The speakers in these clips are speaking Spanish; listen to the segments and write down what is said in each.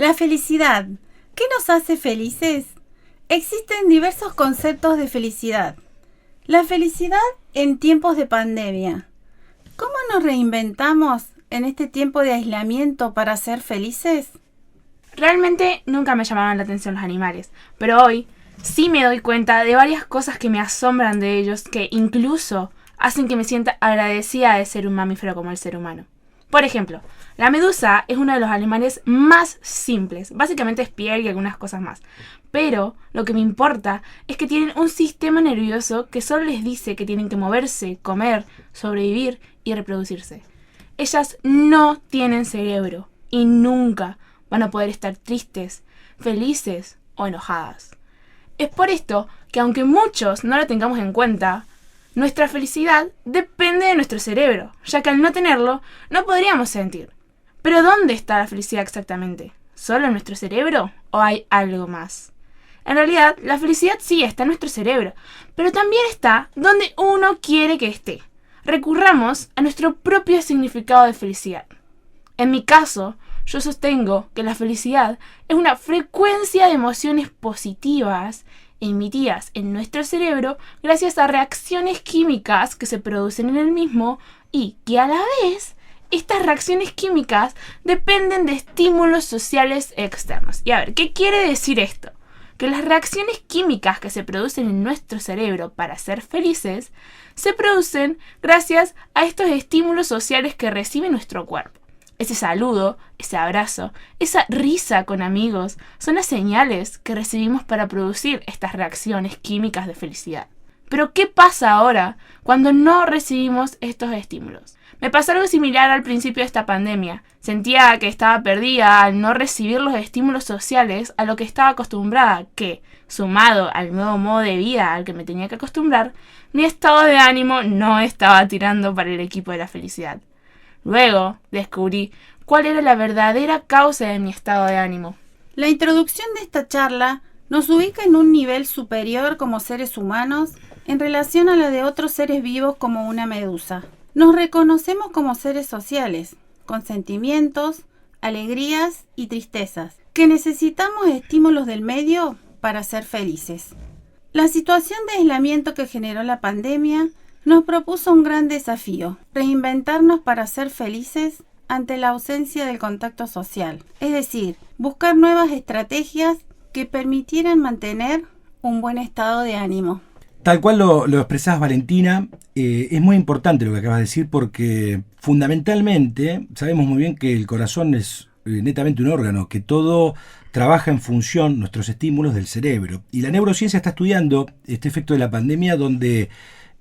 La felicidad. ¿Qué nos hace felices? Existen diversos conceptos de felicidad. La felicidad en tiempos de pandemia. ¿Cómo nos reinventamos en este tiempo de aislamiento para ser felices? Realmente nunca me llamaban la atención los animales, pero hoy sí me doy cuenta de varias cosas que me asombran de ellos, que incluso hacen que me sienta agradecida de ser un mamífero como el ser humano. Por ejemplo, la medusa es uno de los animales más simples. Básicamente es piel y algunas cosas más. Pero lo que me importa es que tienen un sistema nervioso que solo les dice que tienen que moverse, comer, sobrevivir y reproducirse. Ellas no tienen cerebro y nunca van a poder estar tristes, felices o enojadas. Es por esto que aunque muchos no lo tengamos en cuenta, nuestra felicidad depende de nuestro cerebro, ya que al no tenerlo, no podríamos sentir. Pero ¿dónde está la felicidad exactamente? ¿Solo en nuestro cerebro o hay algo más? En realidad, la felicidad sí está en nuestro cerebro, pero también está donde uno quiere que esté. Recurramos a nuestro propio significado de felicidad. En mi caso, yo sostengo que la felicidad es una frecuencia de emociones positivas emitidas en nuestro cerebro gracias a reacciones químicas que se producen en el mismo y que a la vez estas reacciones químicas dependen de estímulos sociales externos. Y a ver, ¿qué quiere decir esto? Que las reacciones químicas que se producen en nuestro cerebro para ser felices se producen gracias a estos estímulos sociales que recibe nuestro cuerpo. Ese saludo, ese abrazo, esa risa con amigos son las señales que recibimos para producir estas reacciones químicas de felicidad. Pero ¿qué pasa ahora cuando no recibimos estos estímulos? Me pasó algo similar al principio de esta pandemia. Sentía que estaba perdida al no recibir los estímulos sociales a lo que estaba acostumbrada, que, sumado al nuevo modo de vida al que me tenía que acostumbrar, mi estado de ánimo no estaba tirando para el equipo de la felicidad. Luego descubrí cuál era la verdadera causa de mi estado de ánimo. La introducción de esta charla nos ubica en un nivel superior como seres humanos en relación a la de otros seres vivos como una medusa. Nos reconocemos como seres sociales, con sentimientos, alegrías y tristezas, que necesitamos estímulos del medio para ser felices. La situación de aislamiento que generó la pandemia nos propuso un gran desafío: reinventarnos para ser felices ante la ausencia del contacto social. Es decir, buscar nuevas estrategias que permitieran mantener un buen estado de ánimo. Tal cual lo expresás, Valentina, es muy importante lo que acabas de decir, porque fundamentalmente sabemos muy bien que el corazón es netamente un órgano, que todo trabaja en función, nuestros estímulos, del cerebro. Y la neurociencia está estudiando este efecto de la pandemia, donde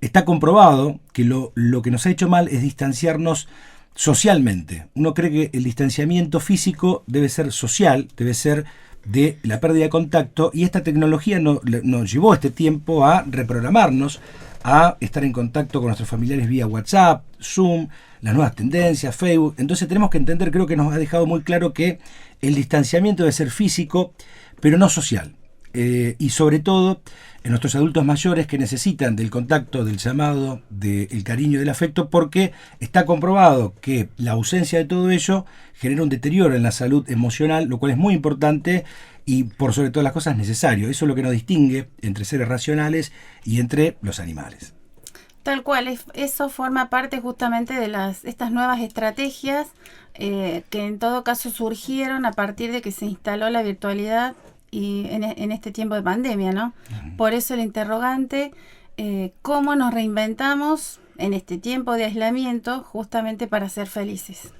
está comprobado que lo que nos ha hecho mal es distanciarnos socialmente. Uno cree que el distanciamiento físico debe ser social, debe ser de la pérdida de contacto, y esta tecnología nos llevó este tiempo a reprogramarnos, a estar en contacto con nuestros familiares vía WhatsApp, Zoom, las nuevas tendencias, Facebook. Entonces tenemos que entender, creo que nos ha dejado muy claro que el distanciamiento debe ser físico, pero no social. Y sobre todo en nuestros adultos mayores, que necesitan del contacto, del llamado, del cariño y del afecto, porque está comprobado que la ausencia de todo ello genera un deterioro en la salud emocional, lo cual es muy importante y por sobre todas las cosas necesario. Eso es lo que nos distingue entre seres racionales y entre los animales. Tal cual, eso forma parte justamente de estas nuevas estrategias que en todo caso surgieron a partir de que se instaló la virtualidad y en este tiempo de pandemia, ¿no? Por eso el interrogante, ¿cómo nos reinventamos en este tiempo de aislamiento justamente para ser felices?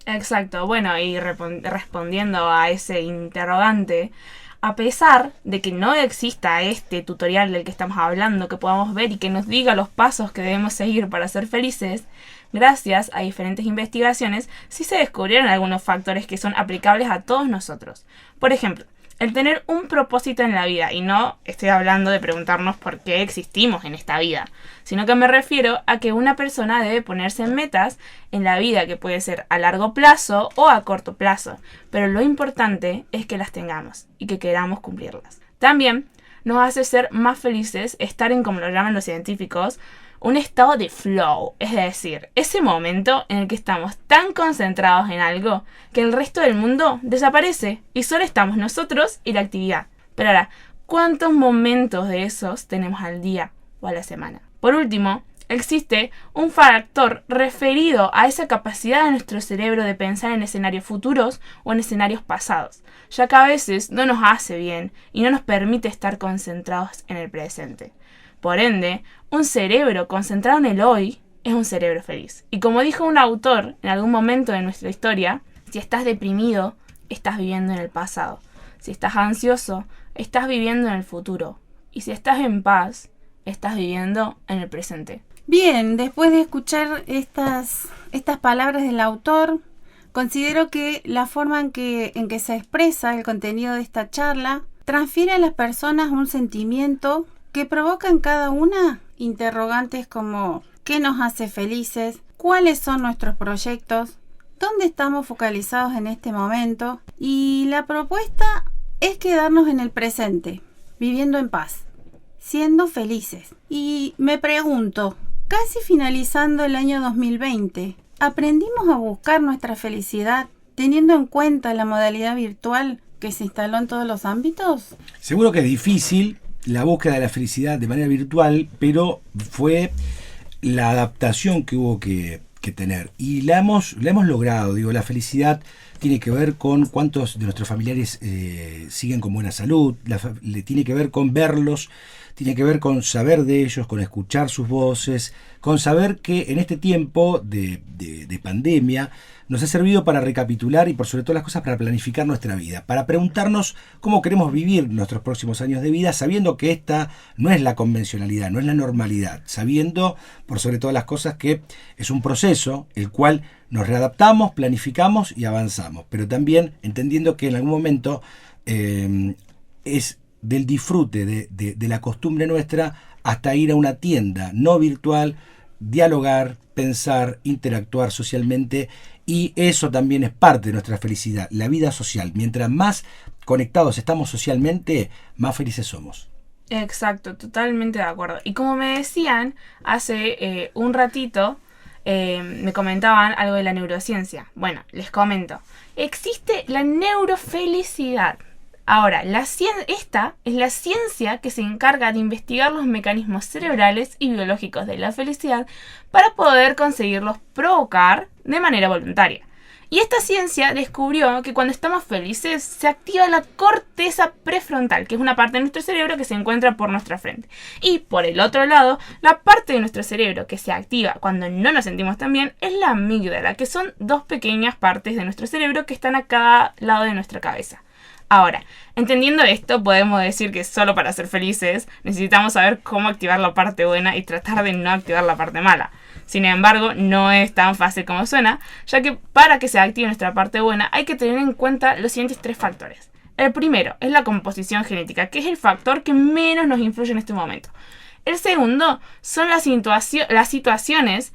Exacto, bueno, y respondiendo a ese interrogante, a pesar de que no exista este tutorial del que estamos hablando, que podamos ver y que nos diga los pasos que debemos seguir para ser felices, gracias a diferentes investigaciones, sí se descubrieron algunos factores que son aplicables a todos nosotros. Por ejemplo, el tener un propósito en la vida, y no estoy hablando de preguntarnos por qué existimos en esta vida, sino que me refiero a que una persona debe ponerse metas en la vida, que puede ser a largo plazo o a corto plazo, pero lo importante es que las tengamos y que queramos cumplirlas. También nos hace ser más felices estar en, como lo llaman los científicos, un estado de flow, es decir, ese momento en el que estamos tan concentrados en algo que el resto del mundo desaparece y solo estamos nosotros y la actividad. Pero ahora, ¿cuántos momentos de esos tenemos al día o a la semana? Por último, existe un factor referido a esa capacidad de nuestro cerebro de pensar en escenarios futuros o en escenarios pasados, ya que a veces no nos hace bien y no nos permite estar concentrados en el presente. Por ende, un cerebro concentrado en el hoy es un cerebro feliz. Y como dijo un autor en algún momento de nuestra historia, si estás deprimido, estás viviendo en el pasado. Si estás ansioso, estás viviendo en el futuro. Y si estás en paz, estás viviendo en el presente. Bien, después de escuchar estas palabras del autor, considero que la forma en que se expresa el contenido de esta charla transfiere a las personas un sentimiento que provoca en cada una interrogantes como ¿qué nos hace felices? ¿Cuáles son nuestros proyectos? ¿Dónde estamos focalizados en este momento? Y la propuesta es quedarnos en el presente, viviendo en paz, siendo felices. Y me pregunto, casi finalizando el año 2020, ¿aprendimos a buscar nuestra felicidad teniendo en cuenta la modalidad virtual que se instaló en todos los ámbitos? Seguro que es difícil la búsqueda de la felicidad de manera virtual, pero fue la adaptación que hubo que tener. Y la hemos logrado. Digo, la felicidad tiene que ver con cuántos de nuestros familiares siguen con buena salud, tiene que ver con verlos, tiene que ver con saber de ellos, con escuchar sus voces, con saber que en este tiempo de pandemia nos ha servido para recapitular y por sobre todas las cosas para planificar nuestra vida, para preguntarnos cómo queremos vivir nuestros próximos años de vida, sabiendo que esta no es la convencionalidad, no es la normalidad, sabiendo por sobre todas las cosas que es un proceso el cual nos readaptamos, planificamos y avanzamos, pero también entendiendo que en algún momento es del disfrute de la costumbre nuestra hasta ir a una tienda no virtual, dialogar, pensar, interactuar socialmente, y eso también es parte de nuestra felicidad, la vida social. Mientras más conectados estamos socialmente, más felices somos. Exacto, totalmente de acuerdo. Y como me decían hace un ratito, me comentaban algo de la neurociencia. Bueno, les comento. Existe la neurofelicidad. Ahora, esta es la ciencia que se encarga de investigar los mecanismos cerebrales y biológicos de la felicidad para poder conseguirlos provocar de manera voluntaria. Y esta ciencia descubrió que cuando estamos felices se activa la corteza prefrontal, que es una parte de nuestro cerebro que se encuentra por nuestra frente. Y por el otro lado, la parte de nuestro cerebro que se activa cuando no nos sentimos tan bien es la amígdala, que son dos pequeñas partes de nuestro cerebro que están a cada lado de nuestra cabeza. Ahora, entendiendo esto, podemos decir que solo para ser felices necesitamos saber cómo activar la parte buena y tratar de no activar la parte mala. Sin embargo, no es tan fácil como suena, ya que para que se active nuestra parte buena hay que tener en cuenta los siguientes 3 factores. El primero es la composición genética, que es el factor que menos nos influye en este momento. El segundo son las situaciones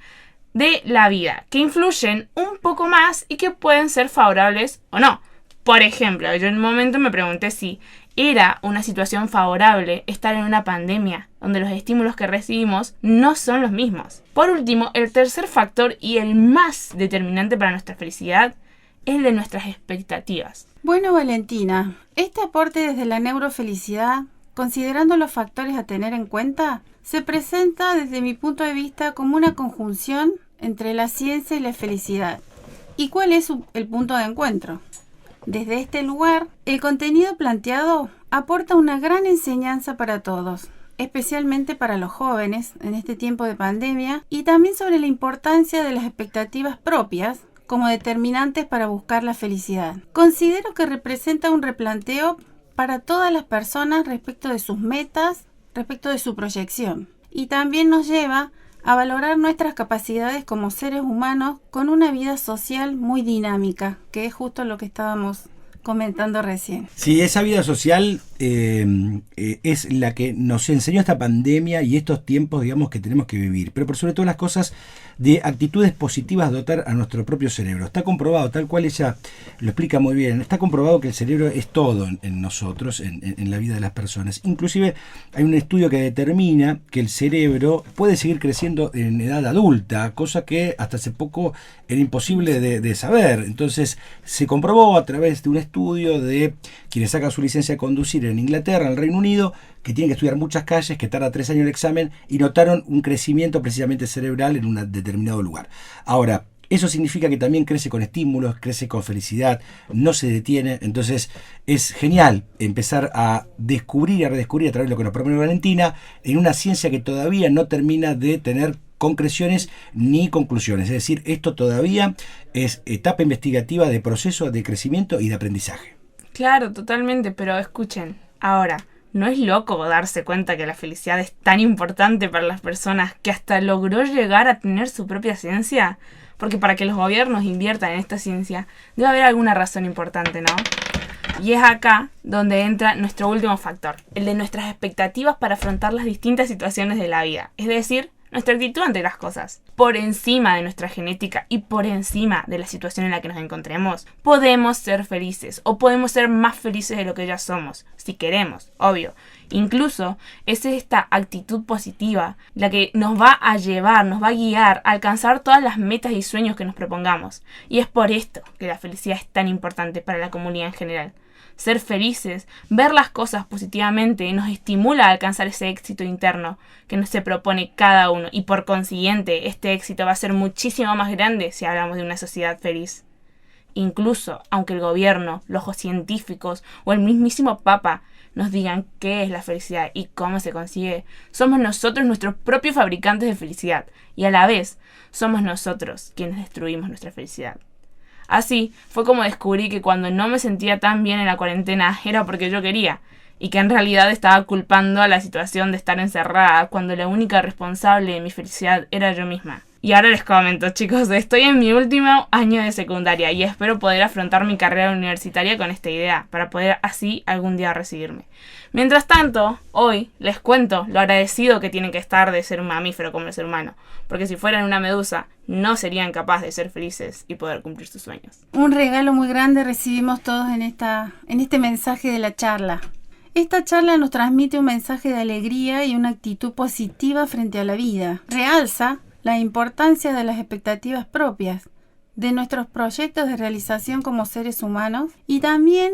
de la vida, que influyen un poco más y que pueden ser favorables o no. Por ejemplo, yo en un momento me pregunté si era una situación favorable estar en una pandemia donde los estímulos que recibimos no son los mismos. Por último, el tercer factor y el más determinante para nuestra felicidad es el de nuestras expectativas. Bueno, Valentina, este aporte desde la neurofelicidad, considerando los factores a tener en cuenta, se presenta desde mi punto de vista como una conjunción entre la ciencia y la felicidad. ¿Y cuál es el punto de encuentro? Desde este lugar, el contenido planteado aporta una gran enseñanza para todos, especialmente para los jóvenes en este tiempo de pandemia, y también sobre la importancia de las expectativas propias como determinantes para buscar la felicidad. Considero que representa un replanteo para todas las personas respecto de sus metas, respecto de su proyección, y también nos lleva a valorar nuestras capacidades como seres humanos con una vida social muy dinámica, que es justo lo que estábamos comentando recién. Sí, esa vida social es la que nos enseñó esta pandemia y estos tiempos, digamos, que tenemos que vivir. Pero por sobre todas las cosas, de actitudes positivas dotar a nuestro propio cerebro. Está comprobado, tal cual ella lo explica muy bien, está comprobado que el cerebro es todo en nosotros, en la vida de las personas. Inclusive hay un estudio que determina que el cerebro puede seguir creciendo en edad adulta, cosa que hasta hace poco era imposible de saber. Entonces se comprobó a través de un estudio de quienes sacan su licencia de conducir en Inglaterra, en el Reino Unido, que tienen que estudiar muchas calles, que tarda 3 años el examen, y notaron un crecimiento precisamente cerebral en un determinado lugar. Ahora, eso significa que también crece con estímulos, crece con felicidad, no se detiene. Entonces es genial empezar a descubrir y a redescubrir a través de lo que nos propone Valentina, en una ciencia que todavía no termina de tener concreciones ni conclusiones. Es decir, esto todavía es etapa investigativa de proceso de crecimiento y de aprendizaje. Claro, totalmente, pero escuchen, ahora, ¿no es loco darse cuenta que la felicidad es tan importante para las personas que hasta logró llegar a tener su propia ciencia? Porque para que los gobiernos inviertan en esta ciencia, debe haber alguna razón importante, ¿no? Y es acá donde entra nuestro último factor, el de nuestras expectativas para afrontar las distintas situaciones de la vida, es decir, nuestra actitud ante las cosas. Por encima de nuestra genética y por encima de la situación en la que nos encontremos, podemos ser felices o podemos ser más felices de lo que ya somos, si queremos, obvio. Incluso es esta actitud positiva la que nos va a llevar, nos va a guiar a alcanzar todas las metas y sueños que nos propongamos. Y es por esto que la felicidad es tan importante para la comunidad en general. Ser felices, ver las cosas positivamente nos estimula a alcanzar ese éxito interno que nos se propone cada uno, y por consiguiente este éxito va a ser muchísimo más grande si hablamos de una sociedad feliz. Incluso aunque el gobierno, los científicos o el mismísimo Papa nos digan qué es la felicidad y cómo se consigue, somos nosotros nuestros propios fabricantes de felicidad, y a la vez somos nosotros quienes destruimos nuestra felicidad. Así fue como descubrí que cuando no me sentía tan bien en la cuarentena era porque yo quería, y que en realidad estaba culpando a la situación de estar encerrada cuando la única responsable de mi felicidad era yo misma. Y ahora les comento, chicos, estoy en mi último año de secundaria y espero poder afrontar mi carrera universitaria con esta idea, para poder así algún día recibirme. Mientras tanto, hoy les cuento lo agradecido que tienen que estar de ser un mamífero como el ser humano, porque si fueran una medusa, no serían capaces de ser felices y poder cumplir sus sueños. Un regalo muy grande recibimos todos en este mensaje de la charla. Esta charla nos transmite un mensaje de alegría y una actitud positiva frente a la vida. Realza la importancia de las expectativas propias, de nuestros proyectos de realización como seres humanos, y también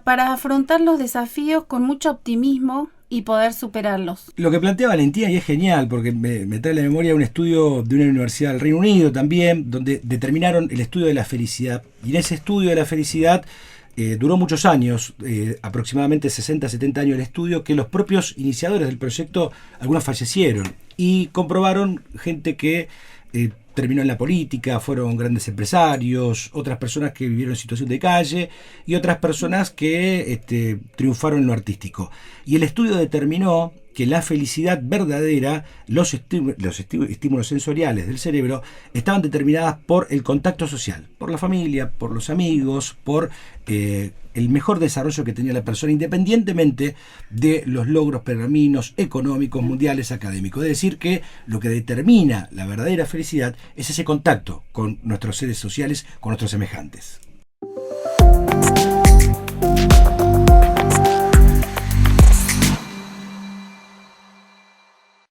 para afrontar los desafíos con mucho optimismo y poder superarlos. Lo que plantea Valentina, y es genial, porque me trae a la memoria un estudio de una universidad del Reino Unido también, donde determinaron el estudio de la felicidad. Y en ese estudio de la felicidad duró muchos años, aproximadamente 60, 70 años el estudio, que los propios iniciadores del proyecto, algunos fallecieron, y comprobaron gente que terminó en la política, fueron grandes empresarios, otras personas que vivieron en situación de calle y otras personas que triunfaron en lo artístico. Y el estudio determinó que la felicidad verdadera, los estímulos sensoriales del cerebro, estaban determinadas por el contacto social, por la familia, por los amigos, por el mejor desarrollo que tenía la persona, independientemente de los logros pergaminos, económicos, mundiales, académicos. Es decir, que lo que determina la verdadera felicidad es ese contacto con nuestros seres sociales, con nuestros semejantes.